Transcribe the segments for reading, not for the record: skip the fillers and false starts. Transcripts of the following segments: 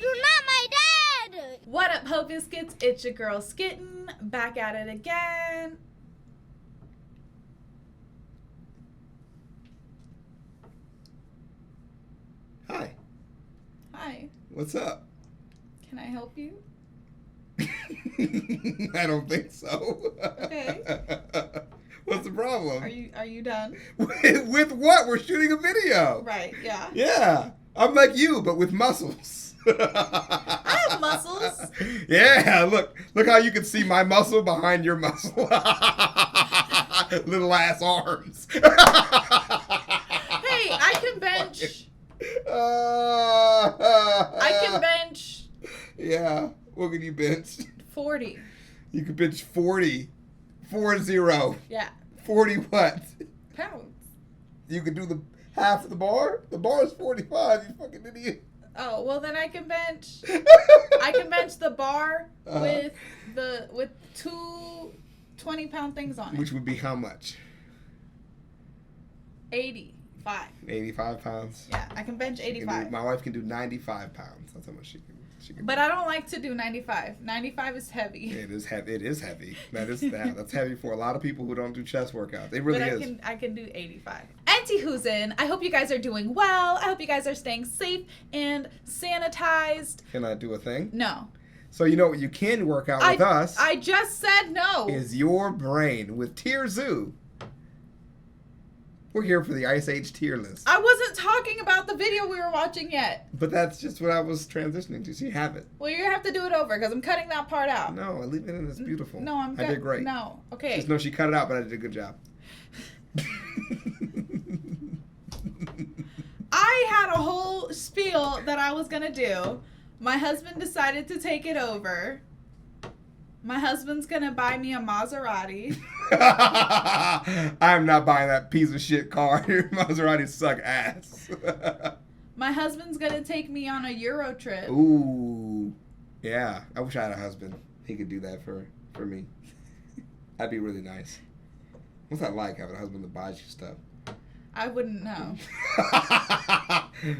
You're not my dad! What up, Ho Biscuits? It's your girl Skitten, back at it again. Hi. Hi. What's up? Can I help you? I don't think so. Okay. What's the problem? Are you done? With what? We're shooting a video. Right, yeah. Yeah. I'm like you, but with muscles. I have muscles. Yeah, look how you can see my muscle behind your muscle. Little ass arms. Hey, I can bench. I can bench. Yeah. What can you bench? 40. You can bench 40. 40. Yeah. 40 what? Pounds. You can do the half of the bar? The bar is 45, you fucking idiot. Oh, well then I can bench the bar with two 20-pound things on it. Which would be how much? 85. 85 pounds? Yeah, I can bench 85. My wife can do 95 pounds. That's how much she can But I don't like to do 95. 95 is heavy. It is heavy. It is heavy. That's heavy for a lot of people who don't do chest workouts. It really is. I can do 85. Who's in? I hope you guys are doing well. I hope you guys are staying safe and sanitized. Can I do a thing? No. So you know what you can work out with us? I just said no. Is your brain with TierZoo. We're here for the Ice Age tier list. I wasn't talking about the video we were watching yet. But that's just what I was transitioning to. So you have it. Well, you're going to have to do it over because I'm cutting that part out. No, I leave it in. It's beautiful. No, I did great. No, okay. Just know she cut it out, but I did a good job. I had a whole spiel that I was going to do. My husband decided to take it over. My husband's going to buy me a Maserati. I'm not buying that piece of shit car. Your Maserati suck ass. My husband's going to take me on a Euro trip. Ooh. Yeah. I wish I had a husband. He could do that for me. That'd be really nice. What's that like, having a husband that buys you stuff? I wouldn't know.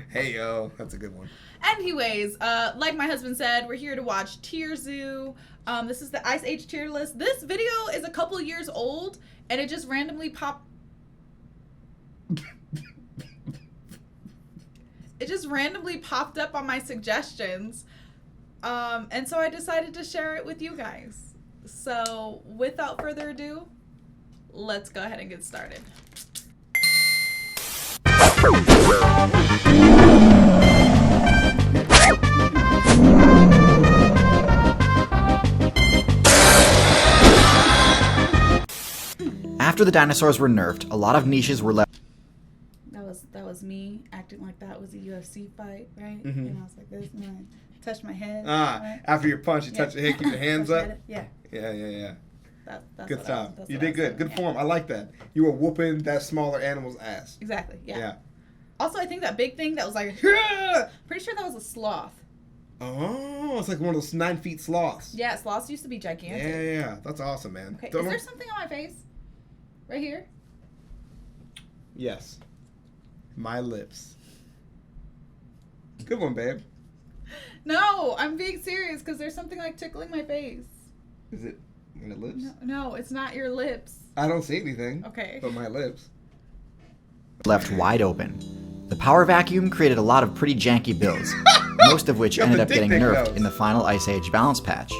Hey, yo. That's a good one. Anyways, like my husband said, we're here to watch TierZoo. This is the Ice Age tier list. This video is a couple years old, and it just randomly popped. It just randomly popped up on my suggestions, and so I decided to share it with you guys. So, without further ado, let's go ahead and get started. After the dinosaurs were nerfed, a lot of niches were left. That was me acting like that was a UFC fight, right? Mm-hmm. And I was like this, and I touched my head. Right? After your punch, you touch your head, keep your hands up. Yeah. Yeah. That's Good job. You what I did good. doing, Good form. I like that. You were whooping that smaller animal's ass. Exactly. Yeah. Yeah. Also, I think that big thing that was like, pretty sure that was a sloth. Oh, it's like one of those 9 feet sloths. Yeah, sloths used to be gigantic. Yeah. That's awesome, man. Okay, is there something on my face? Right here? Yes. My lips. Good one, babe. No, I'm being serious because there's something like tickling my face. Is it my lips? No, it's not your lips. I don't see anything. Okay. But my lips. Left wide open. The power vacuum created a lot of pretty janky builds, most of which ended up getting nerfed in the final Ice Age balance patch.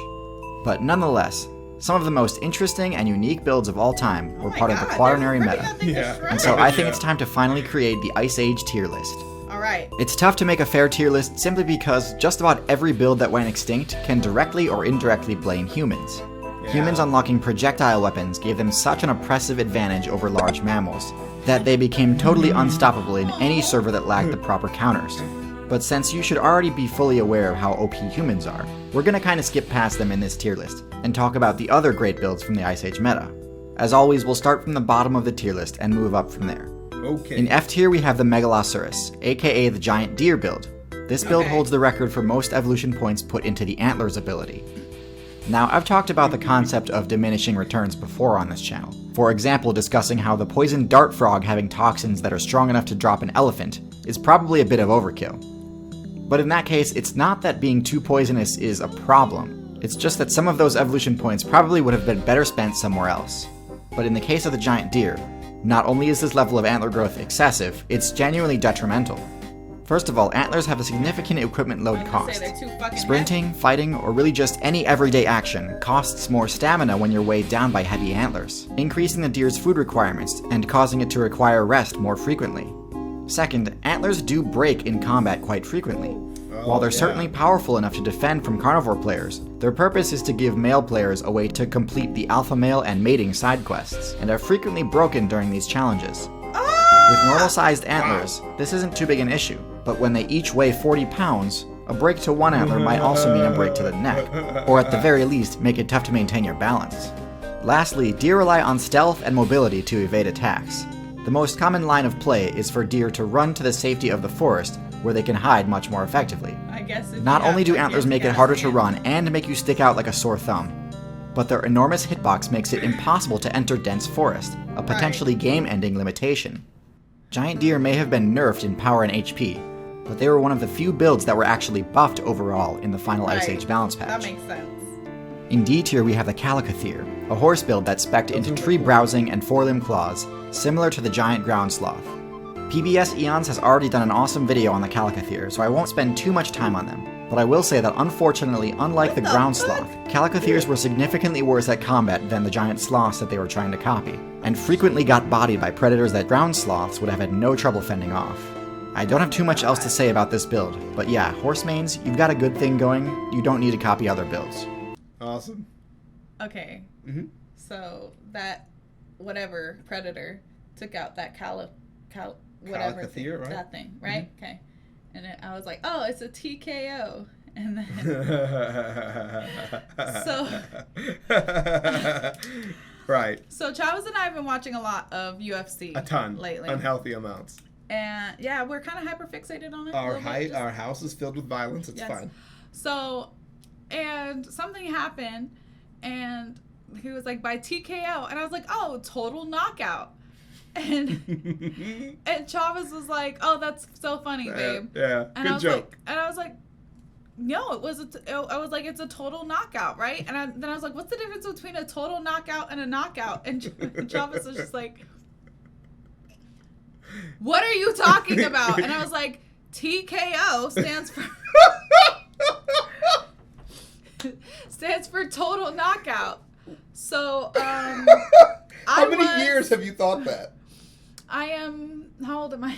But nonetheless, some of the most interesting and unique builds of all time were part of the quaternary meta. Yeah. And so I think it's time to finally create the Ice Age tier list. Alright. It's tough to make a fair tier list simply because just about every build that went extinct can directly or indirectly blame humans. Yeah. Humans unlocking projectile weapons gave them such an oppressive advantage over large mammals that they became totally unstoppable in any server that lacked the proper counters. But since you should already be fully aware of how OP humans are, we're gonna kinda skip past them in this tier list and talk about the other great builds from the Ice Age meta. As always, we'll start from the bottom of the tier list and move up from there. Okay. In F tier, we have the Megalosaurus, aka the giant deer build. This build holds the record for most evolution points put into the Antlers ability. Now, I've talked about the concept of diminishing returns before on this channel. For example, discussing how the poison dart frog having toxins that are strong enough to drop an elephant is probably a bit of overkill. But in that case, it's not that being too poisonous is a problem. It's just that some of those evolution points probably would have been better spent somewhere else. But in the case of the giant deer, not only is this level of antler growth excessive, it's genuinely detrimental. First of all, antlers have a significant equipment load cost. Sprinting, fighting, or really just any everyday action costs more stamina when you're weighed down by heavy antlers, increasing the deer's food requirements and causing it to require rest more frequently. Second, antlers do break in combat quite frequently. While they're certainly powerful enough to defend from carnivore players, their purpose is to give male players a way to complete the alpha male and mating side quests, and are frequently broken during these challenges. With normal-sized antlers, this isn't too big an issue, but when they each weigh 40 pounds, a break to one antler might also mean a break to the neck, or at the very least, make it tough to maintain your balance. Lastly, deer rely on stealth and mobility to evade attacks. The most common line of play is for deer to run to the safety of the forest, where they can hide much more effectively. Not only do antlers make it harder to run and make you stick out like a sore thumb, but their enormous hitbox makes it impossible to enter dense forest, a potentially game-ending limitation. Giant deer may have been nerfed in power and HP, but they were one of the few builds that were actually buffed overall in the final Ice Age balance patch. That makes sense. In D tier we have the Calicothir, a horse build that's spec'd into tree browsing and four-limb claws, similar to the giant ground sloth. PBS Eons has already done an awesome video on the Calicothir, so I won't spend too much time on them, but I will say that unfortunately, unlike the ground sloth, Calicothirs were significantly worse at combat than the giant sloths that they were trying to copy, and frequently got bodied by predators that ground sloths would have had no trouble fending off. I don't have too much else to say about this build, but yeah, horse mains, you've got a good thing going, you don't need to copy other builds. Awesome. Okay, so that whatever predator took out that whatever Calicothir, right? That thing, right? Okay. And then I was like, oh, it's a TKO. And then right. So Chavezz and I have been watching a lot of UFC. A ton lately. Unhealthy amounts. And yeah, we're kind of hyper fixated on it. Our house is filled with violence. It's fine. So, and something happened, and he was like, by TKO, and I was like, oh, total knockout. And Chavezz was like, "Oh, that's so funny, babe." Yeah, and good joke. Like, and I was like, "No, it was." I was like, "It's a total knockout, right?" And then I was like, "What's the difference between a total knockout and a knockout?" And Chavezz was just like, "What are you talking about?" And I was like, "TKO stands for total knockout." So, how many years have you thought that? I am. How old am I?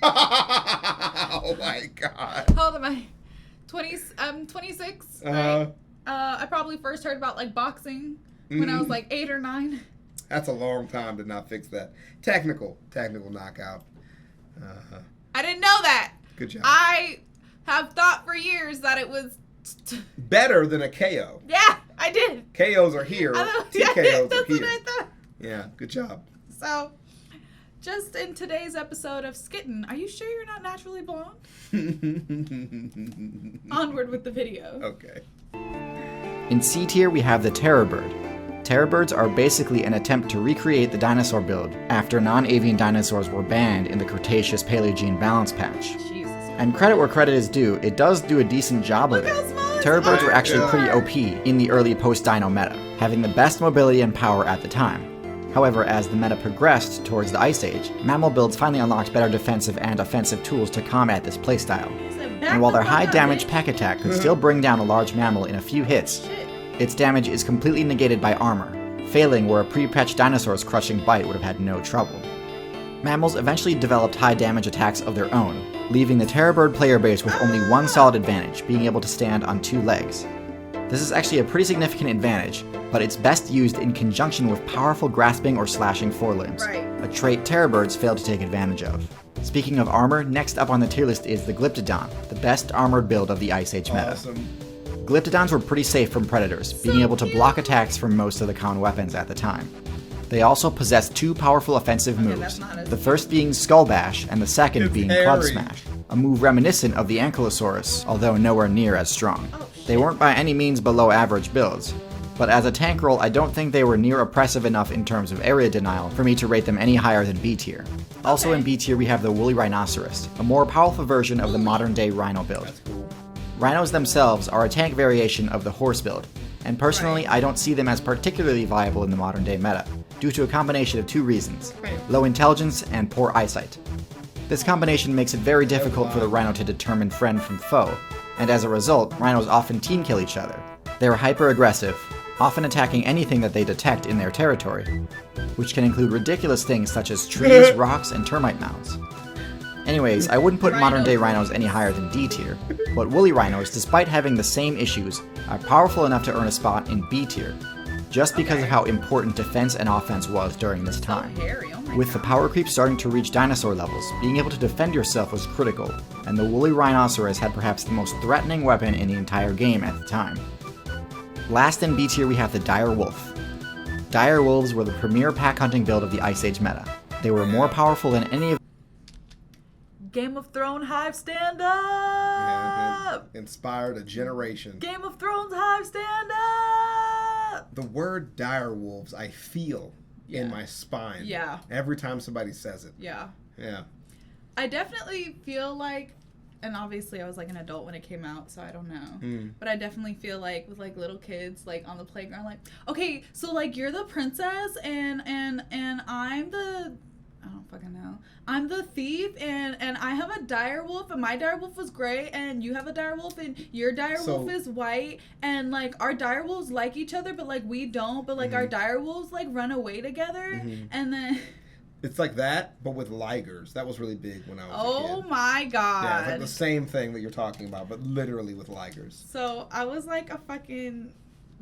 Oh my god. How old am I? 20. I'm 26. Right? I probably first heard about like boxing when I was like 8 or 9. That's a long time to not fix that. Technical knockout. I didn't know that. Good job. I have thought for years that it was better than a KO. Yeah, I did. KOs are here. TKOs that's are here. What I thought. Yeah, good job. So, just in today's episode of Skitten, are you sure you're not naturally blonde? Onward with the video. Okay. In C tier, we have the Terra Bird. Terra Birds are basically an attempt to recreate the dinosaur build after non-avian dinosaurs were banned in the Cretaceous-Paleogene balance patch. Jesus. And credit where credit is due, it does do a decent job of it. Terra Birds were actually pretty OP in the early post-dino meta, having the best mobility and power at the time. However, as the meta progressed towards the Ice Age, mammal builds finally unlocked better defensive and offensive tools to combat this playstyle. And while their high damage pack attack could still bring down a large mammal in a few hits, its damage is completely negated by armor, failing where a pre-patched dinosaur's crushing bite would have had no trouble. Mammals eventually developed high damage attacks of their own, leaving the Terra Bird player base with only one solid advantage, being able to stand on 2 legs. This is actually a pretty significant advantage, but it's best used in conjunction with powerful grasping or slashing forelimbs, a trait Terra Birds fail to take advantage of. Speaking of armor, next up on the tier list is the Glyptodont, the best armored build of the Ice Age meta. Awesome. Glyptodons were pretty safe from predators, being able to block attacks from most of the common weapons at the time. They also possess 2 powerful offensive moves, the first being Skull Bash and the second being Club Smash, a move reminiscent of the Megalosaurus, although nowhere near as strong. They weren't by any means below average builds, but as a tank role I don't think they were near oppressive enough in terms of area denial for me to rate them any higher than B tier. Also in Okay. B tier we have the woolly rhinoceros, a more powerful version of the modern day rhino build. That's cool. Rhinos themselves are a tank variation of the horse build, and personally Right. I don't see them as particularly viable in the modern day meta, due to a combination of two reasons: low intelligence and poor eyesight. This combination makes it very difficult for the rhino to determine friend from foe, and as a result, rhinos often team kill each other. They are hyper aggressive, often attacking anything that they detect in their territory, which can include ridiculous things such as trees, rocks, and termite mounds. Anyways, I wouldn't put modern day rhinos any higher than D tier, but woolly rhinos, despite having the same issues, are powerful enough to earn a spot in B tier, just because of how important defense and offense was during this time. Hairy, oh my With the power creep starting to reach dinosaur levels, being able to defend yourself was critical, and the woolly rhinoceros had perhaps the most threatening weapon in the entire game at the time. Last in B tier we have the dire wolf. Dire wolves were the premier pack hunting build of the Ice Age meta. They were more powerful than any of Game of Thrones hive, stand Yeah, up! it inspired a generation. Game of Thrones hive, stand up! The word dire wolves, I feel Yeah. in my spine. Yeah. Every time somebody says it. Yeah. Yeah. I definitely feel like, and obviously I was like an adult when it came out, so I don't know. Mm. But I definitely feel like with like little kids like on the playground, like, okay, so like you're the princess and I'm the, I don't fucking know. I'm the thief and I have a dire wolf and my dire wolf was gray and you have a dire wolf and your dire wolf is white and like our dire wolves like each other but like we don't, but like our dire wolves like run away together and then It's like that, but with ligers. That was really big when I was a oh kid. my god. Yeah, it's like the same thing that you're talking about, but literally with ligers. So I was like a fucking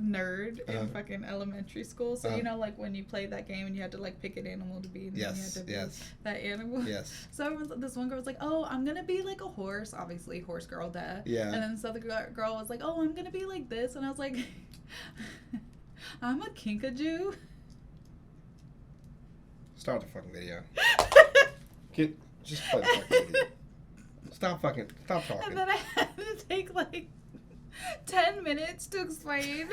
nerd in Uh-huh. fucking elementary school. So Uh-huh. you know, like when you played that game and you had to like pick an animal to be, and then you had Yes, to be yes. that animal. Yes. So this one girl was like, "Oh, I'm gonna be like a horse." Obviously, horse girl, duh. Yeah. And then this other girl was like, "Oh, I'm gonna be like this," and I was like, "I'm a kinkajou." Start the fucking video. Just play the fucking video. Stop talking. And then I had to take like 10 minutes to explain.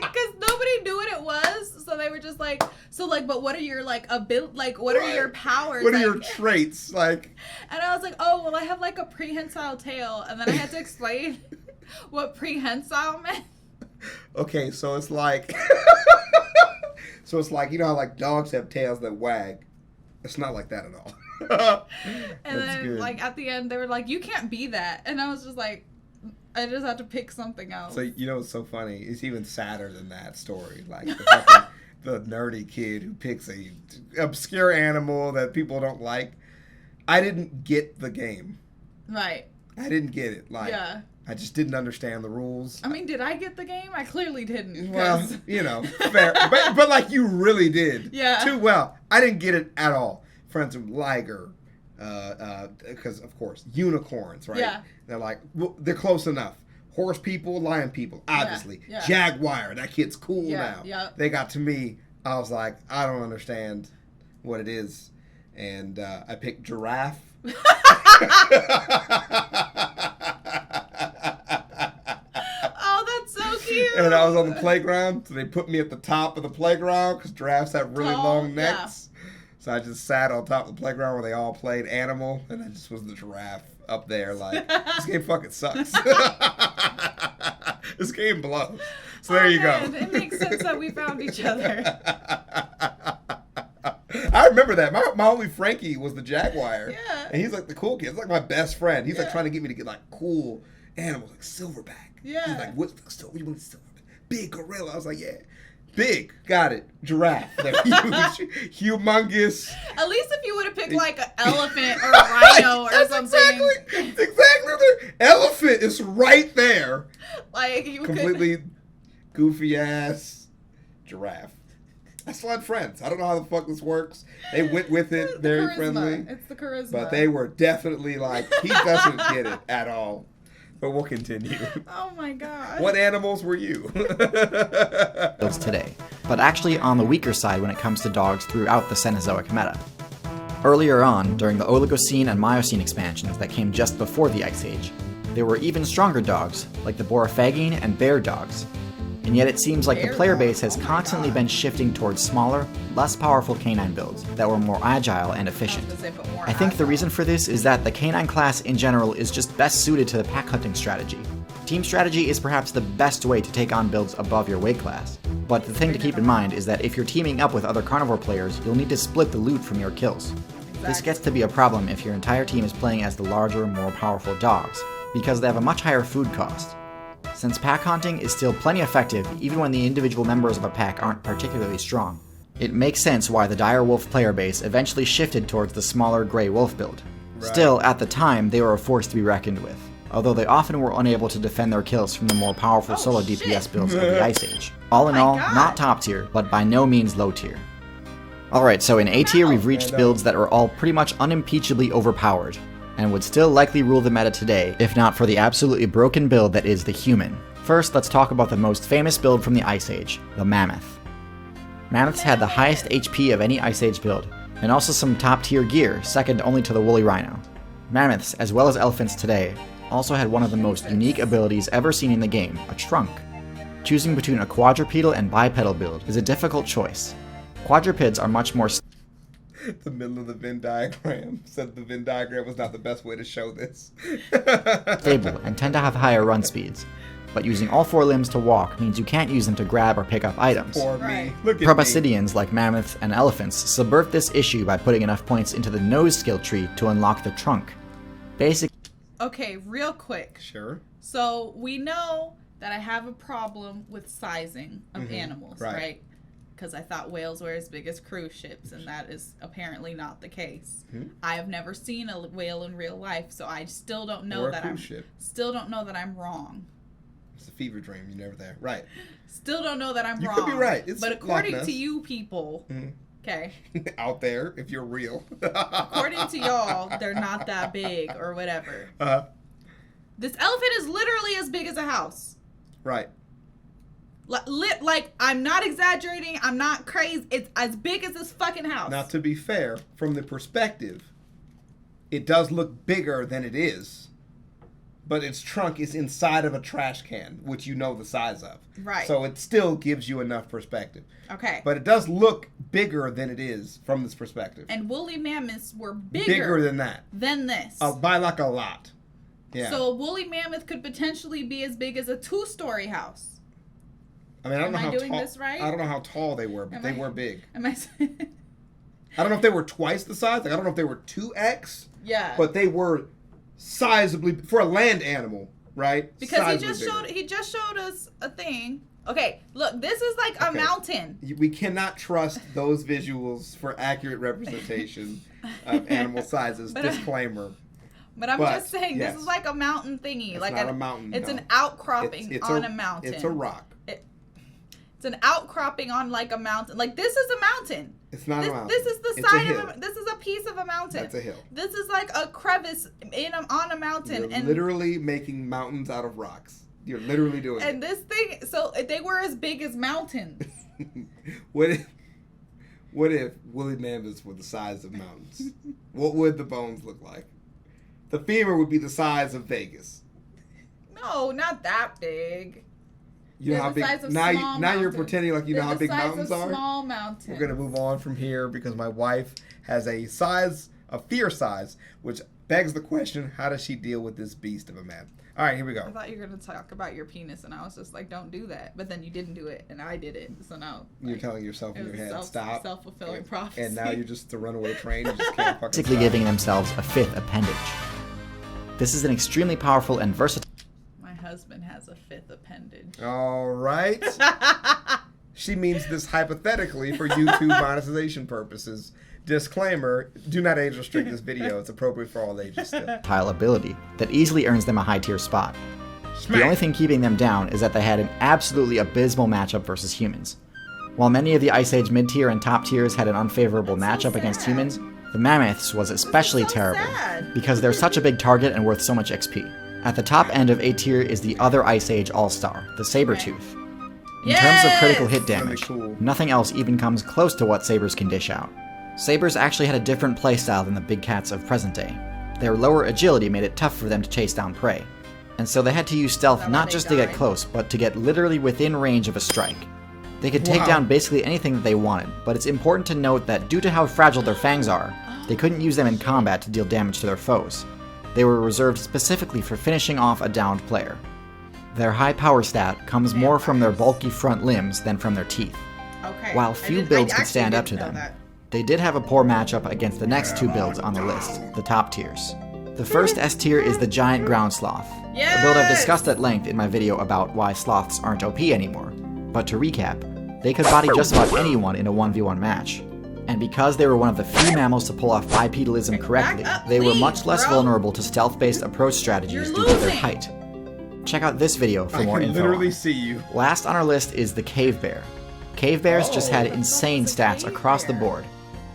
Because nobody knew what it was, so they were just like, but what are your like what are your powers? What are like, your traits? Like, And I was like, oh well, I have like a prehensile tail, and then I had to explain what prehensile meant. okay, so it's like, you know how like dogs have tails that wag. It's not like that at all. And That's then good. like at the end, they were like, you can't be that, and I was just like, I just had to pick something else. So you know what's so funny? It's even sadder than that story. Like the nerdy kid who picks a obscure animal that people don't like. I didn't get the game. Right. I didn't get it. Like, Yeah. I just didn't understand the rules. I mean, did I get the game? I clearly didn't. Well, 'cause- you know, fair. but like you really did. Yeah. Too well. I didn't get it at all. Friends with liger, because of course unicorns, right? Yeah. They're like, well, they're close enough. Horse people, lion people, obviously. Yeah. Jaguar, that kid's cool Yeah, now. yeah. They got to me. I was like, I don't understand what it is, and I picked giraffe. Oh, that's so cute. And I was on the playground, so they put me at the top of the playground because giraffes have really Tall, long necks. So I just sat on top of the playground where they all played animal, and I just was the giraffe up there like, this game fucking sucks. This game blows. So there you man, go. It makes sense that we found each other. I remember that. My homie Frankie was the jaguar. Yeah. And he's like the cool kid. He's like my best friend. He's like Yeah. trying to get me to get like cool animals, like silverback. Yeah. He's like, what's the silver? You want silverback? Big gorilla. I was like, yeah. Big. Got it. Giraffe. They're huge. Humongous. At least if you would have picked like an elephant or a rhino or That's something. Exactly. The elephant is right there. Like you could. Completely goofy ass giraffe. I still had friends. I don't know how the fuck this works. They went with it, The very charisma. friendly. It's the charisma. But they were definitely like, he doesn't get it at all. But we'll continue. Oh my god. What animals were you? builds today, but actually on the weaker side when it comes to dogs throughout the Cenozoic meta. Earlier on, during the Oligocene and Miocene expansions that came just before the Ice Age, there were even stronger dogs, like the Borophagine and bear dogs. and yet it seems like the player base has constantly been shifting towards smaller, less powerful canine builds that were more agile and efficient. I think the reason for this is that the canine class in general is just best suited to the pack hunting strategy. Team strategy is perhaps the best way to take on builds above your weight class, but the thing to keep in mind is that if you're teaming up with other carnivore players, you'll need to split the loot from your kills. This gets to be a problem if your entire team is playing as the larger, more powerful dogs, because they have a much higher food cost. Since pack hunting is still plenty effective even when the individual members of a pack aren't particularly strong, it makes sense why the dire wolf player base eventually shifted towards the smaller gray wolf build. Still, at the time, they were a force to be reckoned with, although they often were unable to defend their kills from the more powerful solo DPS builds of the Ice Age. All in all, not top tier, but by no means low tier. Alright, so in A tier we've reached builds that are all pretty much unimpeachably overpowered, and would still likely rule the meta today, if not for the absolutely broken build that is the human. First, let's talk about the most famous build from the Ice Age, the Mammoth. Mammoths had the highest HP of any Ice Age build, and also some top tier gear, second only to the woolly rhino. Mammoths, as well as elephants today, also had one of the most unique abilities ever seen in the game, a trunk. Choosing between a quadrupedal and bipedal build is a difficult choice. Quadrupeds are much more the middle of the Venn diagram said the Venn diagram was not the best way to show this. stable and tend to have higher run speeds, but using all four limbs to walk means you can't use them to grab or pick up items. For me. Look at Proboscideans like mammoths and elephants subvert this issue by putting enough points into the nose skill tree to unlock the trunk. Okay, real quick. Sure. So we know that I have a problem with sizing of animals, right? Because I thought whales were as big as cruise ships, and that is apparently not the case. I have never seen a whale in real life, so I still don't know still don't know that I'm wrong. It's a fever dream. You're never there, right? Still don't know that I'm wrong. You could be right. But according to you people, okay, out there, if you're real, according to y'all, they're not that big or whatever. This elephant is literally as big as a house. Right. Like, I'm not exaggerating. I'm not crazy. It's as big as this fucking house. Now, to be fair, from the perspective, it does look bigger than it is, but its trunk is inside of a trash can, which you know the size of. Right. So it still gives you enough perspective. Okay. But it does look bigger than it is from this perspective. And woolly mammoths were bigger than that. Than this. By like a lot. Yeah. So a woolly mammoth could potentially be as big as a 2-story house. I mean, I don't know how doing tall. This right? I don't know how tall they were, but they were big. Am I? I don't know if they were twice the size. Like, I don't know if they were 2x. Yeah. But they were sizably for a land animal, right? Because sizably he just showed us a thing. Okay, look, this is like a mountain. We cannot trust those visuals for accurate representation of animal sizes. Disclaimer. But I'm just saying, this is like a mountain thingy. It's like not a mountain. It's an outcropping on a mountain. It's a rock. It's an outcropping on like a mountain. Like, this is a mountain. It's not a mountain. This is the side of this is a piece of a mountain. That's a hill. This is like a crevice on a mountain. You're literally making mountains out of rocks. You're literally doing it. And this thing, so they were as big as mountains. What if woolly mammoths were the size of mountains? What would the bones look like? The femur would be the size of Vegas. No, not that big. You know how big? Now you're pretending like you know how big mountains are. Small mountains. We're gonna move on from here because my wife has a fear size, which begs the question: how does she deal with this beast of a man? All right, here we go. I thought you were gonna talk about your penis, and I was just like, don't do that. But then you didn't do it, and I did it. So now you're telling yourself in your head, stop. Self-fulfilling prophecy. And now you're just the runaway train. You just can't fucking basically giving themselves a fifth appendage. This is an extremely powerful and versatile. My husband has a fifth appendage. All right. She means this hypothetically for YouTube monetization purposes. Disclaimer, do not age restrict this video. It's appropriate for all ages still. Tile ability that easily earns them a high tier spot. Smack. The only thing keeping them down is that they had an absolutely abysmal matchup versus humans. While many of the Ice Age mid-tier and top tiers had an unfavorable matchup against humans, the Mammoths was especially terrible because they're such a big target and worth so much XP. At the top end of A tier is the other Ice Age all-star, the Saber-Tooth. In terms of critical hit damage, nothing else even comes close to what Sabers can dish out. Sabers actually had a different playstyle than the big cats of present day. Their lower agility made it tough for them to chase down prey. and so they had to use stealth Is that not why just they to get died? close, but to get literally within range of a strike. They could take Wow. down basically anything that they wanted, but it's important to note that due to how fragile their fangs are, they couldn't use them in combat to deal damage to their foes. They were reserved specifically for finishing off a downed player. Their high power stat comes more from their bulky front limbs than from their teeth. Okay. While few builds could stand up to them. them, they did have a poor matchup against the next two builds on the list, the top tiers. The first S tier is the giant ground sloth, a build I've discussed at length in my video about why sloths aren't OP anymore. But to recap, they could body just about anyone in a 1v1 match. And because they were one of the few mammals to pull off bipedalism correctly, back up, they were please, much less bro. vulnerable to stealth-based approach strategies You're due to their losing. height. Check out this video for I more can info. literally on it. see you. Last on our list is the cave bear. Cave bears just had Oh. insane What's a stats cave across the bear? board.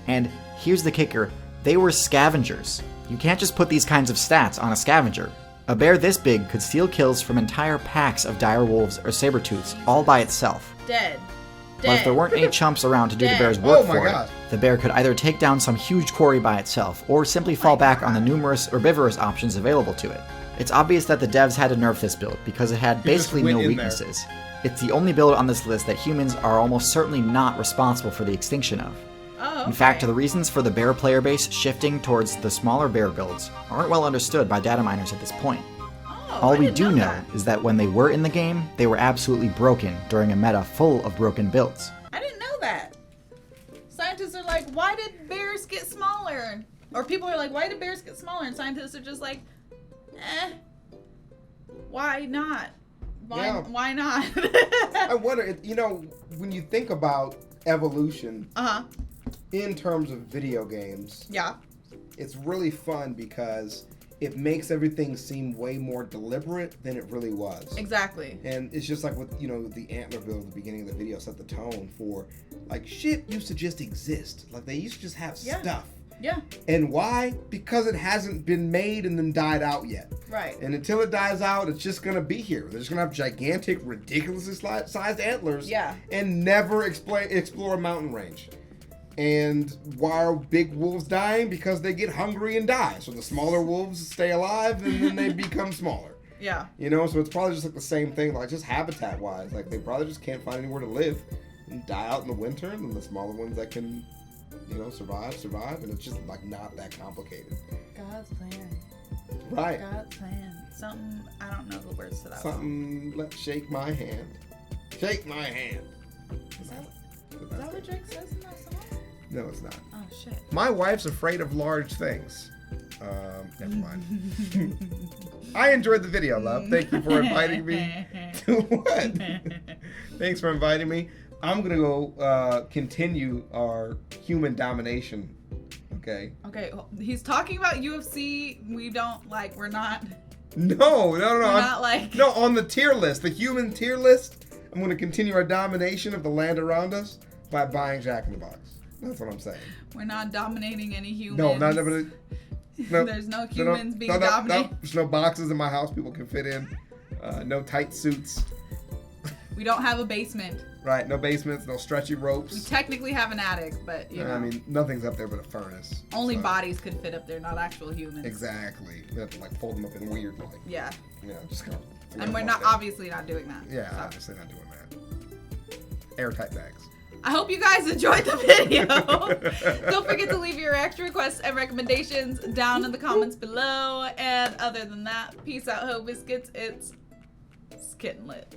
And here's the kicker, they were scavengers. You can't just put these kinds of stats on a scavenger. A bear this big could steal kills from entire packs of dire wolves or saber-tooths all by itself. Dead. But if there weren't any chumps around to do the Dead. bear's work Oh my for God. it, the bear could either take down some huge quarry by itself, or simply fall back on the numerous herbivorous options available to it. It's obvious that the devs had to nerf this build, because it had just basically went no in there. weaknesses. It's the only build on this list that humans are almost certainly not responsible for the extinction of. Oh, In fact, okay. the reasons for the bear player base shifting towards the smaller bear builds aren't well understood by data miners at this point. Oh, All I we didn't do know that. is that when they were in the game, they were absolutely broken during a meta full of broken builds. I didn't know that. Scientists are like, why did bears get smaller? Or people are like, why did bears get smaller? And scientists are just like, why not? Why not? I wonder, when you think about evolution Uh-huh. in terms of video games, Yeah. it's really fun because it makes everything seem way more deliberate than it really was. Exactly. And it's just like with, the antler build at the beginning of the video set the tone for, like, shit used to just exist. Like, they used to just have Yeah. stuff. Yeah. And why? Because it hasn't been made and then died out yet. Right. And until it dies out, it's just going to be here. They're just going to have gigantic, ridiculously sized antlers. Yeah. And never explore a mountain range. And why are big wolves dying? Because they get hungry and die. So the smaller wolves stay alive and then they become smaller. Yeah. So it's probably just like the same thing, like just habitat-wise. Like they probably just can't find anywhere to live and die out in the winter. And then the smaller ones that can, survive. And it's just like not that complicated. God's plan. Right. God's plan. Something, I don't know the words to that one. Something, let's shake my hand. Shake my hand. Is that what Drake says in that song? No, it's not. Oh, shit. My wife's afraid of large things. Never mind. I enjoyed the video, love. Thank you for inviting me. To what? Thanks for inviting me. I'm going to go continue our human domination. Okay? Okay, well, he's talking about UFC. We're not. No. We're not like. No, on the tier list, the human tier list, I'm going to continue our domination of the land around us by buying Jack in the Box. That's what I'm saying. We're not dominating any humans. No, not everybody. No, There's no humans being no. dominated. There's no boxes in my house people can fit in. No tight suits. We don't have a basement. Right, no basements, no stretchy We ropes. technically have an attic, but you know. I mean, nothing's up there but a furnace. Only so- bodies could fit up there, not actual humans. Exactly. You have to like fold them up in weird, like, Yeah. just kind of. And we're not obviously not doing that. Yeah, so. obviously not doing that. Airtight bags. I hope you guys enjoyed the video. Don't forget to leave your extra requests and recommendations down in the comments below. And other than that, peace out, ho biscuits. It's Skittenlit.